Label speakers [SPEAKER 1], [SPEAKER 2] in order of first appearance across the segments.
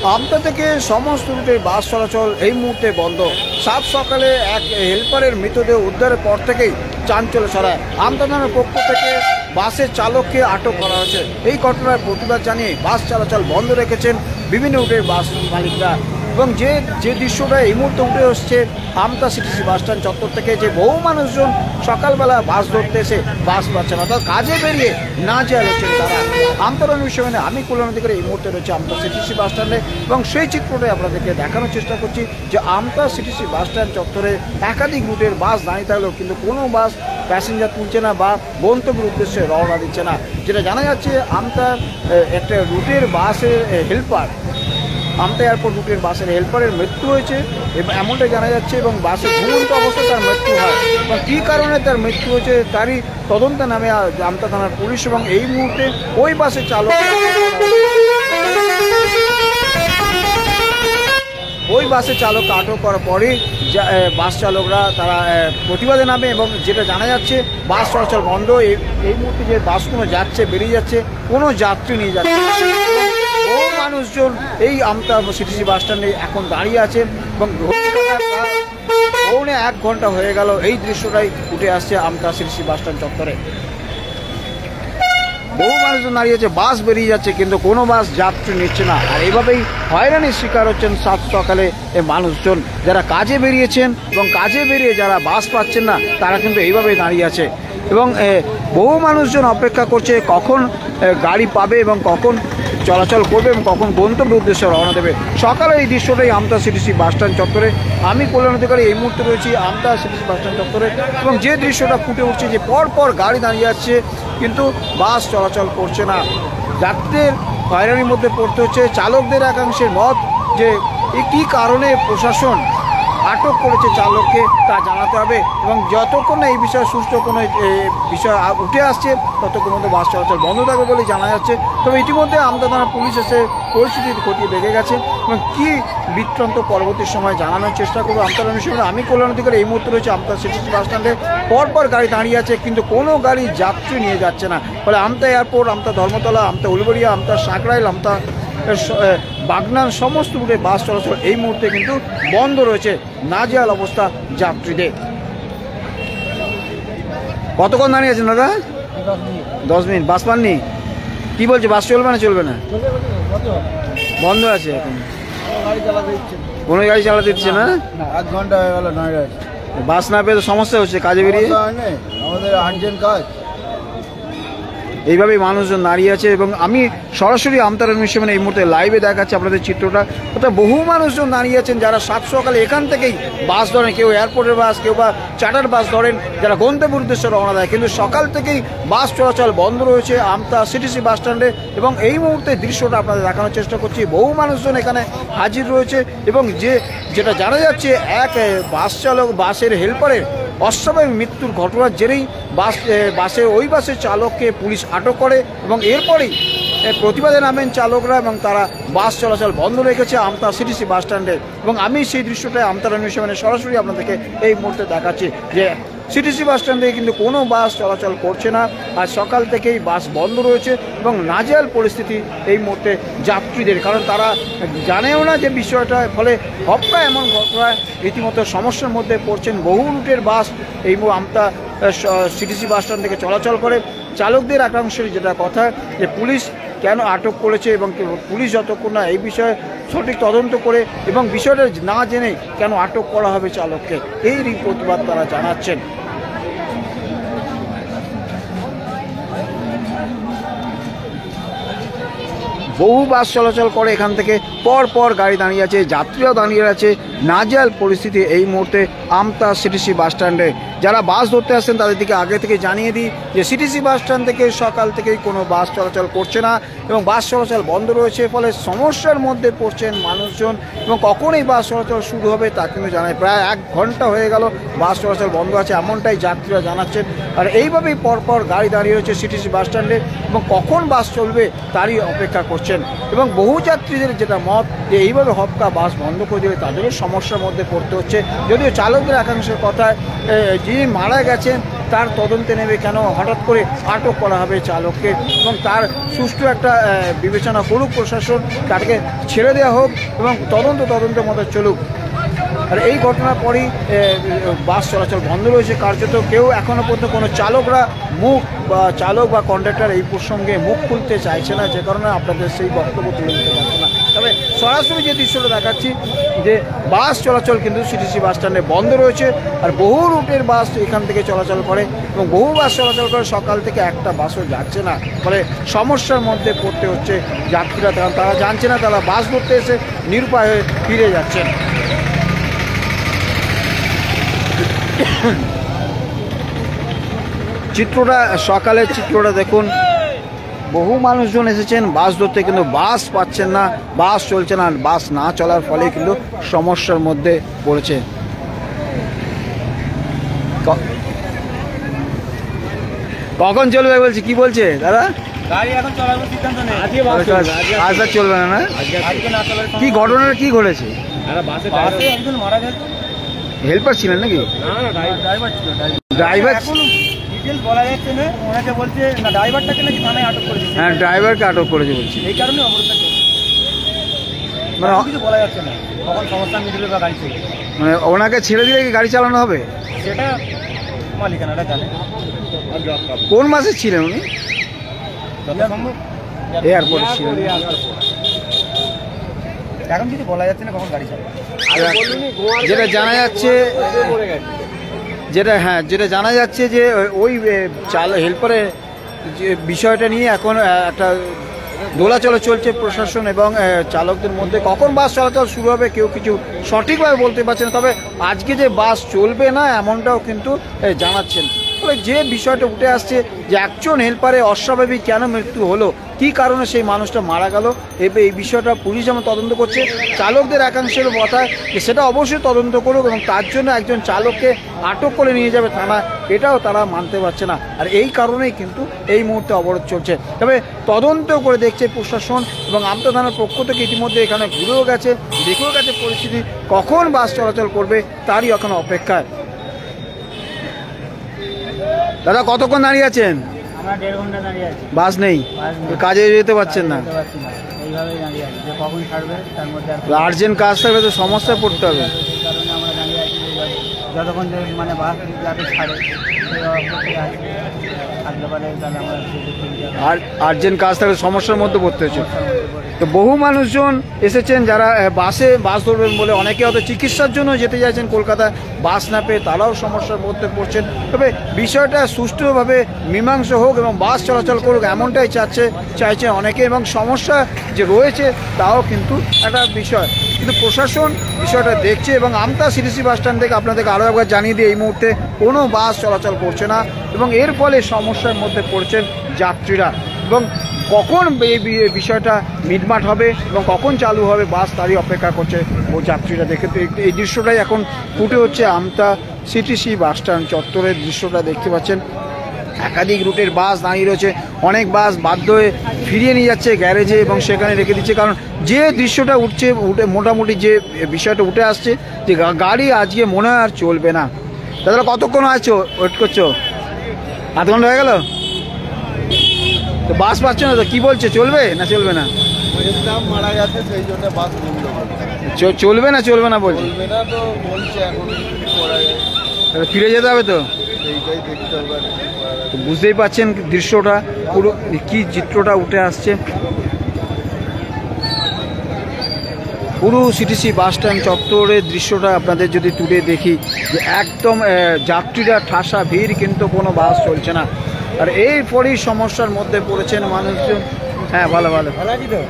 [SPEAKER 1] আমতা থেকে সমস্ত রুটে বাস চলাচল এই মুহূর্তে বন্ধ। সাত সকালে এক হেল্পারের মৃতদেহ উদ্ধারের পর থেকেই চাঞ্চল্য ছড়ায়। আমতা থানার পক্ষ থেকে বাসের চালককে আটক করা হয়েছে। এই ঘটনার প্রতিবাদ জানিয়ে বাস চলাচল বন্ধ রেখেছেন বিভিন্ন রুটের বাস মালিকরা। এবং যে দৃশ্যটা এই মুহূর্তে উঠে আসছে আমতা সিটিসি বাস স্ট্যান্ড চত্বর থেকে, যে বহু মানুষজন সকালবেলা বাস ধরতে এসে বাস পাচ্ছে না, অর্থাৎ কাজে বেরিয়ে নাজেহাল হচ্ছেন তারা। আমতার বিষয়ে আমি কল্যাণ অধিকারী এই মুহূর্তে রয়েছে আমতা সিটিসি বাস স্ট্যান্ডে, এবং সেই চিত্রটাই আপনাদেরকে দেখানোর চেষ্টা করছি যে আমতা সিটিসি বাস স্ট্যান্ড চত্বরে একাধিক রুটের বাস দাঁড়িয়ে থাকলেও কিন্তু কোনো বাস প্যাসেঞ্জার তুলছে না বা গন্তব্যের উদ্দেশ্যে রওনা দিচ্ছে না। যেটা জানা যাচ্ছে আমতা একটা রুটের বাসের হেল্পার, আমতা এয়ারপোর্ট রুটের বাসের হেল্পারের মৃত্যু হয়েছে এবং এমনটাই জানা যাচ্ছে, এবং বাসের ঘুমন্ত অবস্থায় তার মৃত্যু হয়। এবং কী কারণে তার মৃত্যু হয়েছে তারই তদন্তে নামে আমতা থানার পুলিশ, এবং এই মুহূর্তে ওই বাসের চালক আটক করার পরেই বাস চালকরা তারা প্রতিবাদে নামে, এবং যেটা জানা যাচ্ছে বাস চলাচল বন্ধ। এই মুহূর্তে যে বাসগুলো যাচ্ছে বেরিয়ে যাচ্ছে, কোনো যাত্রী নিয়ে যাচ্ছে। বহু মানুষজন এই আমতা সিটিসি বাস স্ট্যান্ডে এখন দাঁড়িয়ে আছে, এবং পৌনে 1 ঘন্টা হয়ে গেল এই দৃশ্যটাই উঠে আসছে আমতা সিটিসি বাস স্ট্যান্ড চত্বরে। বহু মানুষজন দাঁড়িয়ে আছে, বাস বেরিয়ে যাচ্ছে কিন্তু কোনো বাস যাত্রী নিচ্ছে না। আর এইভাবেই হয়রানির শিকার হচ্ছেন সাত সকালে মানুষজন যারা কাজে বেরিয়েছেন, এবং কাজে বেরিয়ে যারা বাস পাচ্ছেন না তারা কিন্তু এইভাবেই দাঁড়িয়ে আছে। এবং বহু মানুষজন অপেক্ষা করছে কখন গাড়ি পাবে এবং কখন চলাচল করবে এবং কখন গন্তব্য উদ্দেশ্যে রওনা দেবে। সকালে এই দৃশ্যটাই আমতা সিটিসি বাস স্ট্যান্ড চত্বরে। আমি কল্যাণ অধিকারী এই মুহূর্তে রয়েছি আমতা সিটিসি বাস স্ট্যান্ড চত্বরে, এবং যে দৃশ্যটা ফুটে উঠছে যে পর গাড়ি দাঁড়িয়ে যাচ্ছে কিন্তু বাস চলাচল করছে না। যাত্রীদের হয়রানির মধ্যে পড়তে হচ্ছে। চালকদের একাংশের মত যে কী কারণে প্রশাসন আটক করেছে চালককে তা জানাতে হবে, এবং যতক্ষণ না এই বিষয়ে সুষ্ঠু কোনো বিষয় উঠে আসছে ততক্ষণ মধ্যে বাস চলাচল বন্ধ থাকবে বলেই জানা যাচ্ছে। তবে ইতিমধ্যে আমতা থানার পুলিশ এসে পরিস্থিতি খতিয়ে দেখে গেছে, এবং কী বৃত্তান্ত পরবর্তী সময় জানানোর চেষ্টা করবো। আমতা থানার আমি কল্যাণ অধিকারী এই মুহূর্তে রয়েছে আমতা সিটিসি বাস স্ট্যান্ডে। পর গাড়ি দাঁড়িয়ে আছে কিন্তু কোনো গাড়ি যাত্রী নিয়ে যাচ্ছে না। ফলে আমতা এয়ারপোর্ট, আমতা ধর্মতলা, আমতা উলবেড়িয়া, আমতা সাঁকরাইল, আমতা বাগনান সমস্ত রুটে বাস চলাচল এই মুহূর্তে কিন্তু বন্ধ রয়েছে। নাজেহাল অবস্থা যাত্রীদের। কতক্ষণ দাঁড়িয়ে আছেন দাদা? 10 মিনিট। বাস পাননি? কি বলছে, বাস চলবে না? চলবে না, বন্ধ আছে এখন। কোনো গাড়ি চালাতে দিচ্ছে না?
[SPEAKER 2] 1 ঘন্টা হয়ে গেল নয়ডা।
[SPEAKER 1] বাস না পেয়ে তো সমস্যা হচ্ছে কাজে বেরিয়ে।
[SPEAKER 2] আমাদের আর্জেন্ট কাজ।
[SPEAKER 1] এইভাবেই মানুষজন দাঁড়িয়ে আছে, এবং আমি সরাসরি আমতার মিশনে এই মুহূর্তে লাইভে দেখাচ্ছি আপনাদের চিত্রটা। অর্থাৎ বহু মানুষজন দাঁড়িয়ে আছেন যারা সাত সকালে এখান থেকেই বাস ধরেন, কেউ এয়ারপোর্টের বাস, কেউ বা চার্টার বাস ধরেন, যারা গন্তব্যের উদ্দেশ্যে রওনা দেয়। কিন্তু সকাল থেকেই বাস চলাচল বন্ধ রয়েছে আমতা সিটিসি বাস স্ট্যান্ডে, এবং এই মুহূর্তে দৃশ্যটা আপনাদের দেখানোর চেষ্টা করছি। বহু মানুষজন এখানে হাজির রয়েছে, এবং যেটা জানা যাচ্ছে এক বাস চালক, বাসের হেল্পারের অস্বাভাবিক মৃত্যুর ঘটনার জেরেই ওই বাসের চালককে পুলিশ আটক করে, এবং এরপরেই প্রতিবাদে নামেন চালকরা, এবং তারা বাস চলাচল বন্ধ রেখেছে আমতা সিটিসি বাস স্ট্যান্ডে। এবং আমি সেই দৃশ্যটাই আমতা নিউজে সরাসরি আপনাদেরকে এই মুহূর্তে দেখাচ্ছি যে সিটিসি বাস স্ট্যান্ডে কিন্তু কোনো বাস চলাচল করছে না। আজ সকাল থেকেই বাস বন্ধ রয়েছে, এবং নাজেহাল পরিস্থিতি এই মুহূর্তে যাত্রীদের, কারণ তারা জানেও না যে বিষয়টা। ফলে হপকা এমন ঘটনায় রীতিমতো সমস্যার মধ্যে পড়ছেন। বহু রুটের বাস এই আমতা সিটিসি বাস স্ট্যান্ড থেকে চলাচল করে। চালকদের একাংশের যেটা কথা যে পুলিশ কেন আটক করেছে, এবং পুলিশ যতক্ষণ না এই বিষয়ে সঠিক তদন্ত করে এবং বিষয়টা না জেনে কেন আটক করা হবে চালককে, এই প্রতিবাদ তারা জানাচ্ছেন। বহু বাস চলাচল করে এখান থেকে, পর গাড়ি দাঁড়িয়ে আছে, যাত্রীরাও দাঁড়িয়ে আছে। নাজেহাল পরিস্থিতি এই মুহূর্তে আমতা সিটিসি বাস স্ট্যান্ডে। যারা বাস ধরতে আসছেন তাদের দিকে আগে থেকে জানিয়ে দিই যে সিটিসি বাস স্ট্যান্ড থেকে সকাল থেকেই কোনো বাস চলাচল করছে না, এবং বাস চলাচল বন্ধ রয়েছে। ফলে সমস্যার মধ্যে পড়ছেন মানুষজন, এবং কখন এই বাস চলাচল শুরু হবে তা কিন্তু জানায়। প্রায় 1 ঘন্টা হয়ে গেল বাস চলাচল বন্ধ আছে, এমনটাই যাত্রীরা জানাচ্ছেন। আর এইভাবেই পর গাড়ি দাঁড়িয়ে রয়েছে সিটিসি বাস স্ট্যান্ডে, এবং কখন বাস চলবে তারই অপেক্ষা করছেন। এবং বহু যাত্রীদের যেটা মত যে এইভাবে হপকা বাস বন্ধ করে দিলে তাদেরও সমস্যার মধ্যে পড়তে হচ্ছে। যদিও চালকদের একাংশের কথায় যে মারা গেছেন তার তদন্তে নেবে কেন হঠাৎ করে আটক করা হবে চালককে এবং তার সুষ্ঠু একটা বিবেচনা করুক প্রশাসন, তাকে ছেড়ে দেওয়া হোক এবং তদন্তের মতো চলুক। আর এই ঘটনার পরই বাস চলাচল বন্ধ রয়েছে কার্যত। কেউ এখনও পর্যন্ত কোনো চালক বা কন্ডাক্টর এই প্রসঙ্গে মুখ খুলতে চাইছে না, যে কারণে আপনাদের সেই বক্তব্য তুলে দিতে পারছে না। তবে সরাসরি যে দৃশ্যটা দেখাচ্ছি যে বাস চলাচল কিন্তু সিটিসি বাস স্ট্যান্ডে বন্ধ রয়েছে। আর বহু রুটের বাস এখান থেকে চলাচল করে এবং বহু বাস চলাচল করে, সকাল থেকে একটা বাসও যাচ্ছে না, ফলে সমস্যার মধ্যে পড়তে হচ্ছে যাত্রীরা। তারা জানছে না, তারা বাস ধরতে এসে নিরুপায় হয়ে ফিরে যাচ্ছেন। সকালের চিত্রটা দেখুন, বহু মানুষজন এসেছেন বাস ধরতে, কিন্তু বাস পাচ্ছেন না, বাস চলছে না। বাস না চলার ফলে কিন্তু সমস্যার মধ্যে পড়েছে। কখন চলবে বলছি, কি বলছে দাদা?
[SPEAKER 3] গাড়ি এখন চলার সিদ্ধান্ত নেই।
[SPEAKER 1] আজ আর চলবে না? না, কি ঘটনাটা কি ঘটেছে?
[SPEAKER 3] একজন মারা গেছে।
[SPEAKER 1] হেল্পার ছিলেন নাকি?
[SPEAKER 3] ড্রাইভার ছিল।
[SPEAKER 1] ড্রাইভার
[SPEAKER 3] ডিটেলস বলা যাচ্ছে না, ওনাকে বলছে না ড্রাইভারটাকে নাকি থানায় আটক করে দিয়েছে।
[SPEAKER 1] হ্যাঁ, ড্রাইভারকে আটক করেছে বলছি।
[SPEAKER 3] এই কারণে অবরোধটা চলছে, মানে কিছু বলা যাচ্ছে না কখন সমস্যা মিটবে বা গাড়ি চলবে।
[SPEAKER 1] মানে ওনাকে ছেড়ে দিলে কি গাড়ি চালানো হবে?
[SPEAKER 3] সেটা মালিকানারা জানে।
[SPEAKER 1] কোন মাসে ছিলেন উনি? এয়ারপোর্টে ছিলেন।
[SPEAKER 3] এখন কিছু বলা যাচ্ছে না কখন গাড়ি চালাবে।
[SPEAKER 1] যেটা জানা যাচ্ছে যেটা জানা যাচ্ছে যে ওই হেল্পারের যে বিষয়টা নিয়ে এখন একটা দোলাচলে চলছে প্রশাসন এবং চালকদের মধ্যে। কখন বাস চলাচল শুরু হবে কেউ কিছু সঠিকভাবে বলতে পারছে না, তবে আজকে যে বাস চলবে না এমনটাও কিন্তু জানাচ্ছেন। ফলে যে বিষয়টা উঠে আসছে যে একজন হেল্পারে অস্বাভাবিক কেন মৃত্যু হলো, কী কারণে সেই মানুষটা মারা গেল, এই বিষয়টা পুলিশ যেমন তদন্ত করছে, চালকদের একাংশের কথা যে সেটা অবশ্যই তদন্ত করুক এবং তার জন্য একজন চালককে আটক করে নিয়ে যাবে থানা, এটাও তারা মানতে পারছে না। আর এই কারণেই কিন্তু এই মুহূর্তে অবরোধ চলছে। তবে তদন্ত করে দেখছে প্রশাসন এবং আমতা থানার পক্ষ থেকে ইতিমধ্যে এখানে ঘুরেও গেছে, দেখেও গেছে পরিস্থিতি, কখন বাস চলাচল করবে তারই এখন অপেক্ষায়। দাদা কতক্ষণ দাঁড়িয়ে আছেন?
[SPEAKER 3] আমরা 1.5 ঘন্টা দাঁড়িয়ে আছি,
[SPEAKER 1] বাস নেই, কাজে যেতে পারছেন না?
[SPEAKER 3] এইভাবেই দাঁড়িয়ে আছি, যে কখন ছাড়বে তার মধ্যে
[SPEAKER 1] আর্জেন্ট কাজ থাকলে তো সমস্যায় পড়তে হবে।
[SPEAKER 3] এই কারণে আমরা দাঁড়িয়ে আছি, যতক্ষণ মানে বাস যাতে ছাড়ে সেই অপেক্ষায় আছি। থাকলে পারে তাহলে আমরা
[SPEAKER 1] আর আর্জেন্ট কাজ থাকলে সমস্যার মধ্যে পড়তে হচ্ছে। তো বহু মানুষজন এসেছেন যারা বাস ধরবেন বলে, অনেকে হয়তো চিকিৎসার জন্য যেতে চাইছেন কলকাতায়, বাস না পেয়ে তারাও সমস্যার মধ্যে পড়ছেন। তবে বিষয়টা সুষ্ঠুভাবে মীমাংসা হোক এবং বাস চলাচল করুক এমনটাই চাইছে অনেকে, এবং সমস্যা যে রয়েছে তাও কিন্তু একটা বিষয়। কিন্তু প্রশাসন বিষয়টা দেখছে এবং আমতা সিটিসি বাস স্ট্যান্ড থেকে আপনাদেরকে আরও একবার জানিয়ে দিয়ে এই মুহূর্তে কোনো বাস চলাচল করছে না এবং এর ফলে সমস্যার মধ্যে পড়ছেন যাত্রীরা। এবং কখন এই বিষয়টা মিটমাট হবে এবং কখন চালু হবে বাস তারই অপেক্ষা করছে ও যাত্রীরা। দেখে তো এই দৃশ্যটাই এখন ফুটে হচ্ছে আমতা সিটিসি বাস স্ট্যান্ড চত্বরের দৃশ্যটা দেখতে পাচ্ছেন। একাধিক রুটের বাস দাঁড়িয়ে রয়েছে, অনেক বাস বাধ্য হয়ে ফিরিয়ে নিয়ে যাচ্ছে গ্যারেজে এবং সেখানে রেখে দিচ্ছে, কারণ যে দৃশ্যটা মোটামুটি যে বিষয়টা উঠে আসছে যে গাড়ি আজকে মনে হয় আর চলবে না। তাহলে কতক্ষণ আছো ওয়েট করছো? আধ ঘন্টা হয়ে গেল তো বাস পাচ্ছ না, তো কি বলছে চলবে না চলবে না?
[SPEAKER 2] মারা গেছে সেই জন্য বাস বন্ধ
[SPEAKER 1] চলবে না বলছে।
[SPEAKER 2] চলবে না তো বলছে, এখন করা যায়,
[SPEAKER 1] তাহলে ফিরে যেতে হবে তো,
[SPEAKER 2] সেইটাই দেখতে হবে।
[SPEAKER 1] তো বুঝতেই পাচ্ছেন দৃশ্যটা পুরো কি চিত্রটা উঠে আসছে। পুরো সিটিসি বাস স্ট্যান্ড চত্বরের দৃশ্যটা আপনাদের যদি তুলে দেখি যে একদম যাত্রীরা ঠাসা ভিড়, কিন্তু কোনো বাস চলছে না। আর এরপরই সমস্যার মধ্যে পড়েছেন মানুষজন। হ্যাঁ ভালো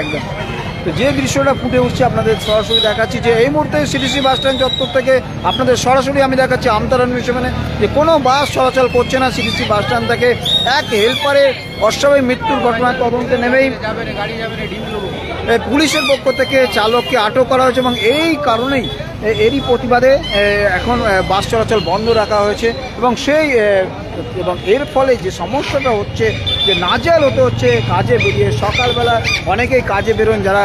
[SPEAKER 1] একদম। তো যে দৃশ্যটা ফুটে উঠছে আপনাদের সরাসরি দেখাচ্ছি যে এই মুহূর্তে সিটিসি বাস স্ট্যান্ড চত্বর থেকে আপনাদের সরাসরি আমি দেখাচ্ছি আমতা রানমিশনে যে কোনো বাস চলাচল করছে না সিটিসি বাস স্ট্যান্ড থেকে। এক হেল্পারের অস্বাভাবিক মৃত্যুর ঘটনার তদন্তে নেমেই পুলিশের পক্ষ থেকে চালককে আটক করা হয়েছে এবং এই কারণেই এরই প্রতিবাদে এখন বাস চলাচল বন্ধ রাখা হয়েছে এবং এর ফলে যে সমস্যাটা হচ্ছে যে নাজেহাল হতে হচ্ছে কাজে বেরিয়ে। সকালবেলা অনেকেই কাজে বেরোন যারা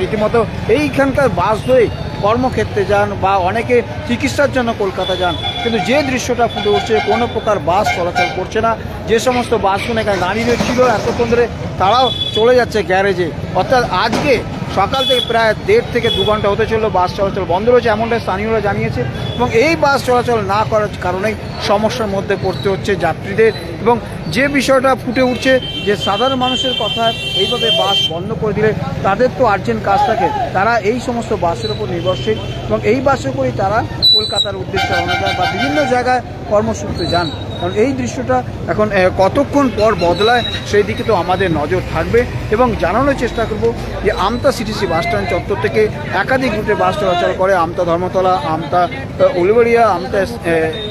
[SPEAKER 1] রীতিমতো এইখানকার বাস ধরে কর্মক্ষেত্রে যান বা অনেকে চিকিৎসার জন্য কলকাতা যান, কিন্তু যে দৃশ্যটা ফুটে উঠছে কোনো প্রকার বাস চলাচল করছে না। যে সমস্ত বাসগুলো এখানে দাঁড়িয়ে ছিল এতক্ষণ ধরে তারাও চলে যাচ্ছে গ্যারেজে। অর্থাৎ আজকে সকাল থেকে প্রায় 1.5 থেকে 2 ঘন্টা হতে চললো বাস চলাচল বন্ধ রয়েছে, এমনটাই স্থানীয়রা জানিয়েছে। এবং এই বাস চলাচল না করার কারণেই সমস্যার মধ্যে পড়তে হচ্ছে যাত্রীদের। এবং যে বিষয়টা ফুটে উঠছে যে সাধারণ মানুষের কথা, এইভাবে বাস বন্ধ করে দিলে তাদের তো আর্জেন্ট কাজ থাকে, তারা এই সমস্ত বাসের উপর নির্ভরশীল এবং এই বাসে করেই তারা কলকাতার উদ্দেশ্যে রওনা দেয় বা বিভিন্ন জায়গায় কর্মসূত্রে যান। কারণ এই দৃশ্যটা এখন কতক্ষণ পর বদলায় সেই দিকে তো আমাদের নজর থাকবে। এবং জানানোর চেষ্টা করব যে আমতা সিটিসি বাসস্ট্যান্ড চত্বর থেকে একাধিক রুটে বাস চলাচল করে। আমতা ধর্মতলা, আমতা উলুবেড়িয়া, আমতা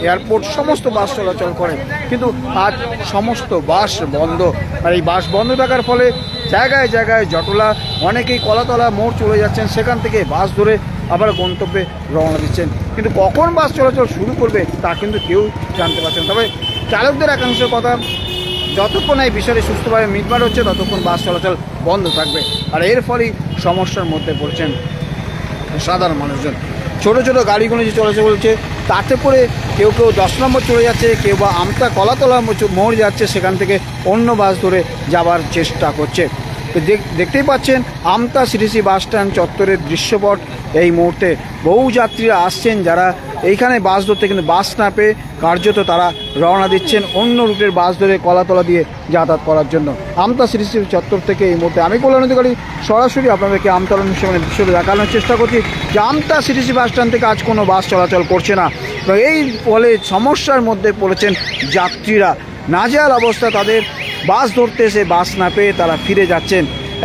[SPEAKER 1] এয়ারপোর্ট সমস্ত বাস চলাচল করে, কিন্তু আজ সমস্ত বাস বন্ধ। আর এই বাস বন্ধ থাকার ফলে জায়গায় জায়গায় জটলা, অনেকেই কলাতলা মোড় চলে যাচ্ছেন, সেখান থেকে বাস ধরে আবার গন্তব্যে রওনা দিচ্ছেন। কিন্তু কখন বাস চলাচল শুরু করবে তা কিন্তু কেউ জানতে পারছেন। তবে চালকদের একাংশের কথা, যতক্ষণ এই বিষয়টি সুস্থভাবে মিটমাট হচ্ছে ততক্ষণ বাস চলাচল বন্ধ থাকবে। আর এর ফলেই সমস্যার মধ্যে পড়ছেন সাধারণ মানুষজন। ছোট ছোট গাড়িগুলো যে চলাচল বলছে তাতে করে কেউ কেউ 10 নম্বর চলে যাচ্ছে, কেউ বা আমতা কলাতলা মোড় যাচ্ছে, সেখান থেকে অন্য বাস ধরে যাবার চেষ্টা করছে। তো দেখতেই পাচ্ছেন আমতা সিটিসি বাসস্ট্যান্ড চত্বরের দৃশ্যপট। এই মুহূর্তে বহু যাত্রীরা আসছেন যারা এইখানে বাস ধরতে, কিন্তু বাস না পেয়ে কার্যত তারা রওনা দিচ্ছেন অন্য রুটের বাস ধরে কলাতলা দিয়ে যাতায়াত করার জন্য। আমতা সিটিসি চত্বর থেকে এই মুহূর্তে আমি কল্যাণ অধিকারী সরাসরি আপনাদেরকে আমতার অনুষ্ঠানের দৃশ্যটা দেখানোর চেষ্টা করছি যে আমতা সিটিসি বাসস্ট্যান্ড থেকে আজ কোনো বাস চলাচল করছে না। তো এই ফলে সমস্যার মধ্যে পড়েছেন যাত্রীরা। নাজেহাল অবস্থা তাদের, বাস ধরতে এসে বাস না পেয়ে তারা ফিরে যাচ্ছেন।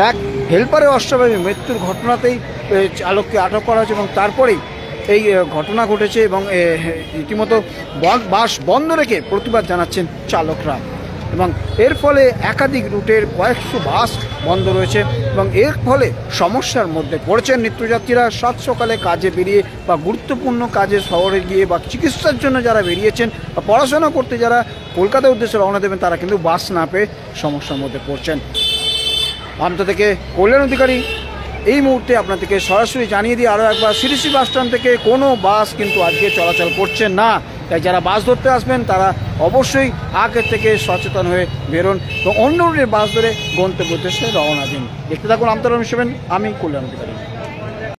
[SPEAKER 1] এক হেল্পারের অস্বাভাবিক মৃত্যুর ঘটনাতেই চালককে আটক করা হয়েছে এবং তারপরেই এই ঘটনা ঘটেছে এবং রীতিমতো বাস বন্ধ রেখে প্রতিবাদ জানাচ্ছেন চালকরা। এবং এর ফলে একাধিক রুটের কয়েকশো বাস বন্ধ রয়েছে এবং এর ফলে সমস্যার মধ্যে পড়েছেন নিত্যযাত্রীরা। সাত সকালে কাজে বেরিয়ে বা গুরুত্বপূর্ণ কাজে শহরে গিয়ে বা চিকিৎসার জন্য যারা বেরিয়েছেন বা পড়াশোনা করতে যারা কলকাতার উদ্দেশ্যে রওনা দেবেন তারা কিন্তু বাস না পেয়ে সমস্যার মধ্যে পড়ছেন। আমতা থেকে কল্যাণ অধিকারী এই মুহূর্তে আপনাদেরকে সরাসরি জানিয়ে দিই আরও একবার, সিটিসি বাসস্ট্যান্ড থেকে কোনো বাস কিন্তু আজকে চলাচল করছে না। তাই যারা বাস ধরতে আসবেন তারা অবশ্যই আগের থেকে সচেতন হয়ে বেরোন এবং অন্য রুটের বাস ধরে গন্তব্য উদ্দেশ্যে রওনা দিন। দেখতে থাকুন আমতা 7, আমি কল্যাণ অধিকারী।